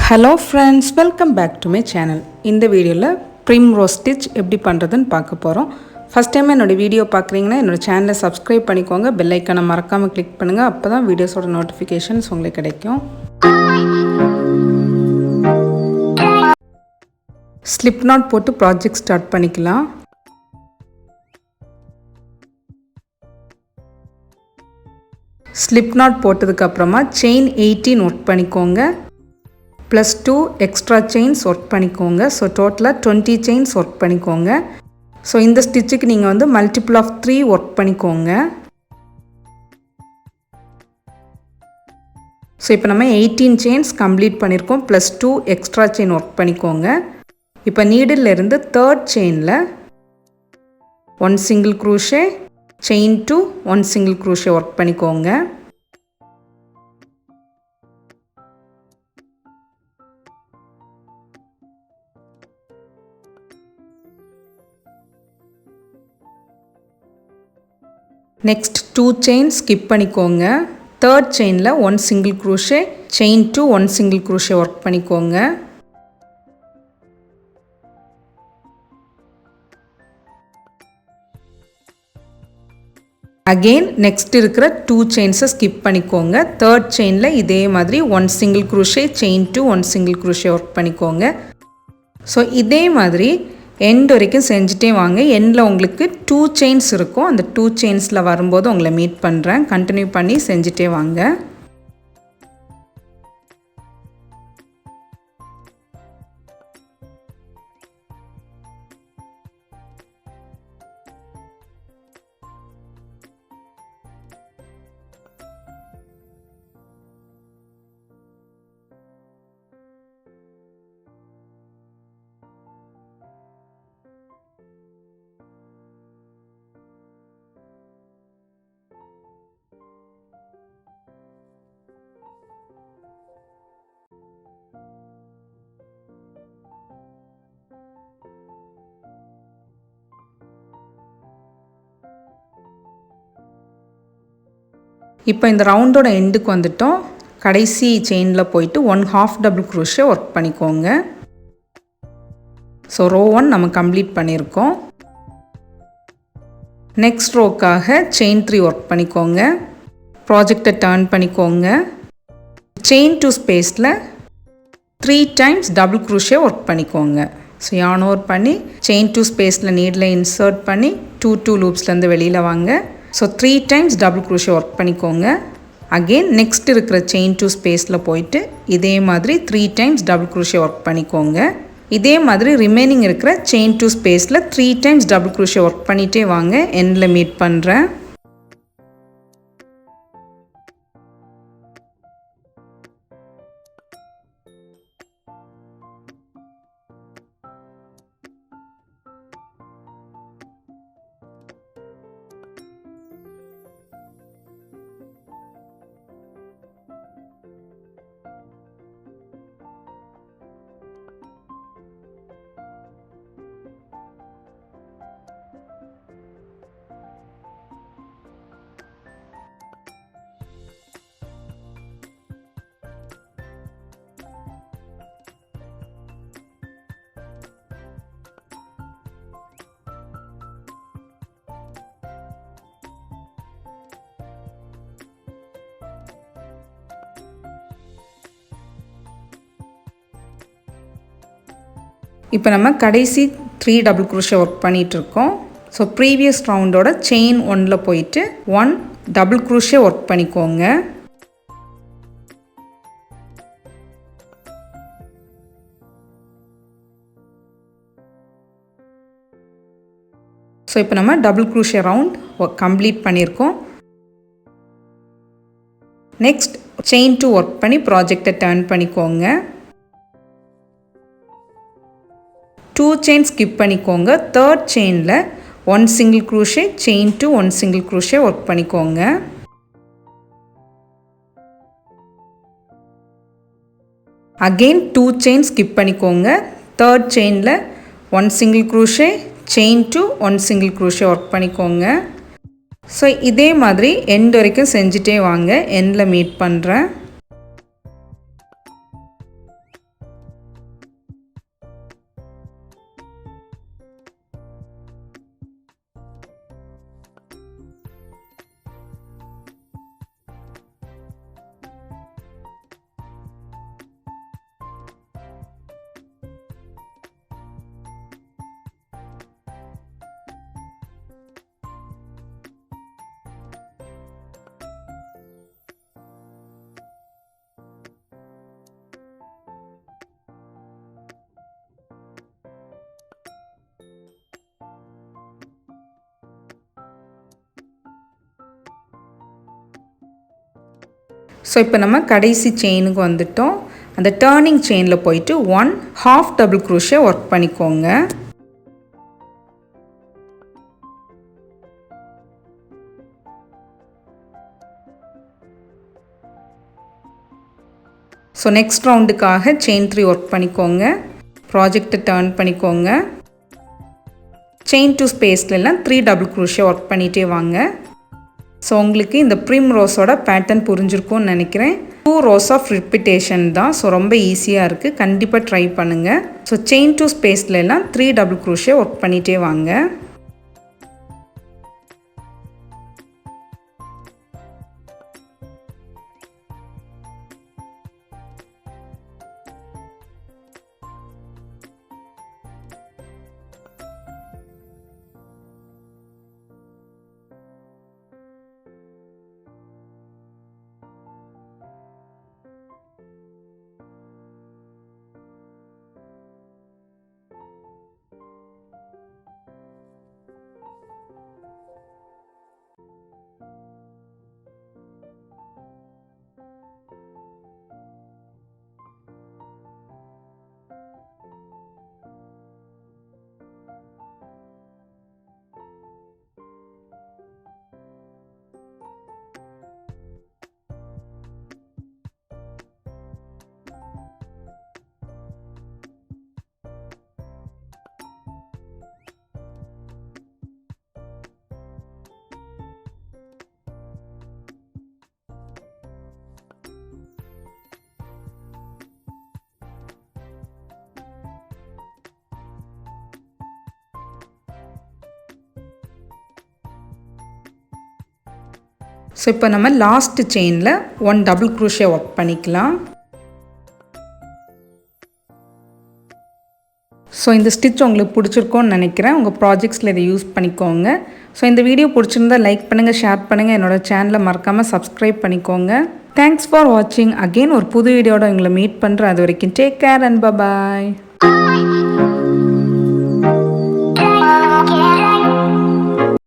Hello friends, welcome back to my channel. In the video la primrose stitch எப்படி பண்றதுன்னு பார்க்க போறோம். First time என்னோட வீடியோ பார்க்கறீங்கன்னா என்னோட சேனலை subscribe பண்ணிக்கோங்க. bell icon மறக்காம click பண்ணுங்க. அப்பதான் வீடியோஸோட notifications உங்களுக்கு கிடைக்கும். Slip knot போட்டு project start பண்ணிக்கலாம். Slip knot போட்டதுக்கு அப்புறமா chain 18 work பண்ணிக்கோங்க. plus 2 extra chains work பண்ணிக்கோங்க. So total 20 chains work பண்ணிக்கோங்க. So இந்த ஸ்டிட்சுக்கு நீங்க வந்து multiple of 3 work பண்ணிக்கோங்க. So இப்போ நம்ம 18 chains complete பண்ணிருக்கோம் plus 2 extra chain work பண்ணிக்கோங்க. இப்போ needle இருந்து third chainல 1 single crochet chain to 1 single crochet work பண்ணிக்கோங்க. Next 2 chains skip பண்ணிக்கோங்க. Third chainல 1 single crochet chain to 1 single crochet work பண்ணிக்கோங்க. Again next இருக்கிற 2 chains skip பண்ணிக்கோங்க. Third chainல இதே மாதிரி 1 single crochet chain to 1 single crochet work பண்ணிக்கோங்க. So இதே மாதிரி end வரைக்கும் செஞ்சிட்டே வாங்க. endல உங்களுக்கு 2 chains இருக்கும். அந்த 2 chainsல வரும்போது உங்களை மீட் பண்றேன். கண்டினியூ பண்ணி செஞ்சிட்டே வாங்க. இப்போ இந்த ரவுண்டோட எண்டுக்கு வந்துட்டோம். கடைசி செயின்ல போயிட்டு 1/2 double crochet work பண்ணிக்கோங்க. So row 1 நம்ம கம்ப்ளீட் பண்ணிருக்கோம். Next rowக்காக chain 3 work பண்ணிக்கோங்க. ப்ராஜெக்ட்டை டர்ன் பண்ணிக்கோங்க. chain 2 ஸ்பேஸ்ல 3 times double crochet work பண்ணிக்கோங்க. So yarn over பண்ணி chain 2 ஸ்பேஸ்ல needle insert பண்ணி 2 loopsல இருந்து வெளியில வாங்க. So 3 times double crochet work பண்ணிக்கோங்க. Again next இருக்கிற chain 2 ஸ்பேஸ்ல போயிட்டு இதே மாதிரி 3 times double crochet work பண்ணிக்கோங்க. இதே மாதிரி remaining இருக்கிற chain 2 ஸ்பேஸ்ல 3 times double crochet work பண்ணிட்டே வாங்க. endல மீட் பண்றேன். இப்போ நம்ம கடைசி 3 double crochet work பண்ணிட்டு இருக்கோம். So previous roundோட chain 1ல போயிட்டு 1 double crochet work பண்ணிக்கோங்க. So இப்போ நம்ம double crochet round complete பண்ணிருக்கோம். Next chain 2 work பண்ணி ப்ராஜெக்ட்டை டர்ன் பண்ணிக்கோங்க. 2 chain skip பண்ணிக்கோங்க. third chainல 1 single crochet chain to 1 single crochet work பண்ணிக்கோங்க. Again 2 chain skip பண்ணிக்கோங்க. third chainல 1 single crochet chain to 1 single crochet work பண்ணிக்கோங்க. So இதே மாதிரி end வரைக்கும் செஞ்சிட்டே வாங்க. endல மீட் பண்றேன். ஸோ இப்போ நம்ம கடைசி செயினுக்கு வந்துட்டோம். அந்த டர்னிங் செயினில் போயிட்டு 1/2 டபுள் க்ரோஷே ஒர்க் பண்ணிக்கோங்க. ஸோ நெக்ஸ்ட் ரவுண்டுக்காக செயின் 3 ஒர்க் பண்ணிக்கோங்க. ப்ராஜெக்டை டர்ன் பண்ணிக்கோங்க. செயின் 2 ஸ்பேஸ்லலாம் 3 டபுள் க்ரோஷே ஒர்க் பண்ணிகிட்டே வாங்க. ஸோ உங்களுக்கு இந்த ப்ரிம்ரோஸோட பேட்டர்ன் புரிஞ்சிருக்கும்னு நினைக்கிறேன். 2 rows ஆஃப் ரிப்பீட்டேஷன் தான். ஸோ ரொம்ப ஈஸியாக இருக்குது, கண்டிப்பாக ட்ரை பண்ணுங்கள். So chain 2 ஸ்பேஸ்லலாம் 3 double crochet work பண்ணிகிட்டே வாங்க. ஸோ இப்போ நம்ம லாஸ்ட் செயினில் 1 டபுள் க்ரோஷே ஒர்க் பண்ணிக்கலாம். ஸோ இந்த ஸ்டிச் உங்களுக்கு பிடிச்சிருக்கோன்னு நினைக்கிறேன். உங்கள் ப்ராஜெக்ட்ஸில் இதை யூஸ் பண்ணிக்கோங்க. ஸோ இந்த வீடியோ பிடிச்சிருந்தா லைக் பண்ணுங்கள், ஷேர் பண்ணுங்கள், என்னோடய சேனலை மறக்காமல் சப்ஸ்கிரைப் பண்ணிக்கோங்க. தேங்க்ஸ் ஃபார் வாட்சிங். அகெயின் ஒரு புது வீடியோட உங்களை மீட் பண்ணுறேன். அது வரைக்கும் டேக் கேர் அண்ட் பை.